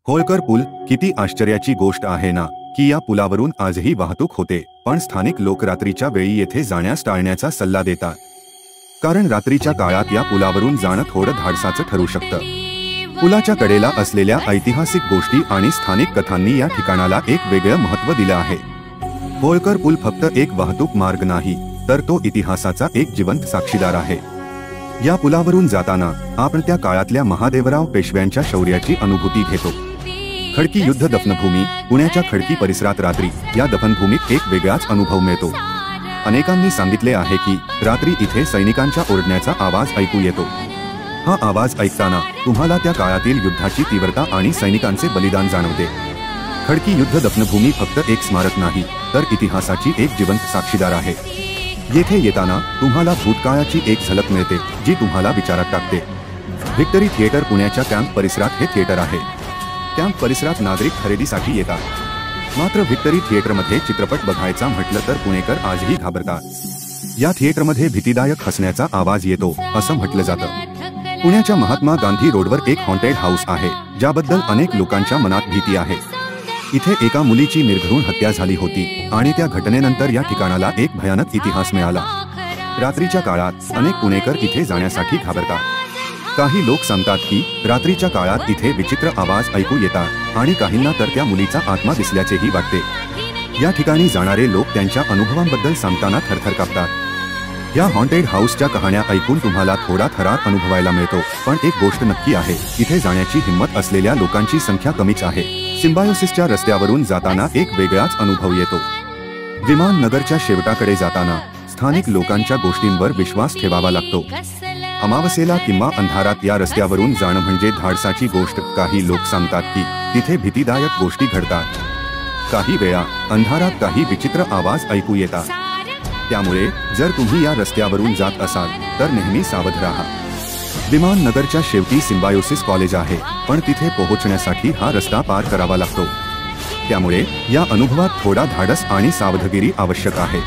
होळकर पूल किती आश्चर्याची गोष्ट आहे ना की या पुलावरून आजही वाहतूक होते, पण स्थानिक लोक रात्रीच्या वेळी येथे जाण्यास टाळण्याचा सल्ला देतात, कारण रात्रीच्या काळात या पुलावरून जाणं थोडं धाडसाचं ठरू शकतं। पुलाच्या कडेला असलेल्या ऐतिहासिक गोष्टी आणि स्थानिक कथांनी या ठिकाणाला एक वेगळं महत्त्व दिलं आहे। होळकर पूल फक्त एक वाहतूक मार्ग नाही, तर तो इतिहासाचा एक जिवंत साक्षीदार आहे। या पुलावरून जाताना आपण त्या काळातल्या महादेवराव पेशव्यांच्या शौर्याची अनुभूती घेतो। खडकी युद्ध दफनभूमी पुण्याच्या खडकी परिसरात रात्री या दफनभूमीत एक वेगळाच अनुभव मिळतो। अनेकांनी सांगितले आहे की रात्री इथे सैनिकांच्या ओरडण्याचा आवाज ऐकू येतो। हा आवाज ऐकताना तुम्हाला त्या काळातील युद्धाची तीव्रता आणि सैनिकांचे बलिदान जाणवते। खडकी युद्ध दफनभूमी फक्त एक स्मारक नाही, तर इतिहासाची एक जिवंत साक्षीदार आहे। येथे येताना तुम्हाला भूतकाळाची एक झलक मिळते, जी तुम्हाला विचारात टाकते। व्हिक्टरी थिएटर पुण्याच्या कॅम्प परिसरात हे थिएटर आहे। कॅम्प परिसरात नागरिक खरेदीसाठी येतात, मात्र व्हिक्टरी थिएटरमध्ये चित्रपट बघायचा म्हटलं तर पुणेकर आजही घाबरतात। या थिएटरमध्ये भीतीदायक हसण्याचा आवाज येतो असं म्हटलं जातं। पुण्याच्या महात्मा गांधी रोडवर एक हॉन्टेड हाऊस आहे, ज्याबद्दल अनेक लोकांच्या मनात भीती आहे। इथे एका मुलीची निर्घृण हत्या झाली होती आणि त्या घटनेनंतर या ठिकाणाला एक भयानक इतिहास मिळाला। रात्रीच्या काळात अनेक पुणेकर इथे जाण्यासाठी घाबरतात। काही लोक सांगतात की रात्रीच्या काळात इथे विचित्र आवाज ऐकू येतात आणि काहींना तर त्या मुलीचा आत्मा दिसल्याचेही वाटते। या ठिकाणी जाणारे लोक त्यांच्या अनुभवांबद्दल सांगताना थरथर कापतात। या हॉन्टेड हाऊसच्या कहाण्या ऐकून तुम्हाला थोडा थरार अनुभवायला मिळतो, पण एक गोष्ट नक्की आहे, इथे जाण्याची हिंमत असलेल्या लोकांची संख्या कमीच आहे। सिम्बायोसिसच्या रस्त्यावरून जाताना एक वेगळाच अनुभव येतो। विमान नगरच्या शेवटाकडे जाताना स्थानिक लोकांच्या गोष्टींवर विश्वास ठेवावा लागतो। अमावस्येला किंवा अंधारात या रस्त्यावरून जाणं म्हणजे धाडसाची गोष्ट। काही लोक सांगतात की तिथे भीतीदायक गोष्टी घडतात। काही वेळा अंधारात काही विचित्र आवाज ऐकू येतात। त्यामुळे जर तुम्ही या रस्त्यावरून जात असाल तर नेहमी सावध राहा। विमान नगरच्या शेवटी सिम्बायोसिस कॉलेज आहे, पण तिथे पोहोचण्यासाठी हा रस्ता पार करावा लागतो। त्यामुळे या अनुभवात थोडा धाडस आणि सावधगिरी आवश्यक आहे।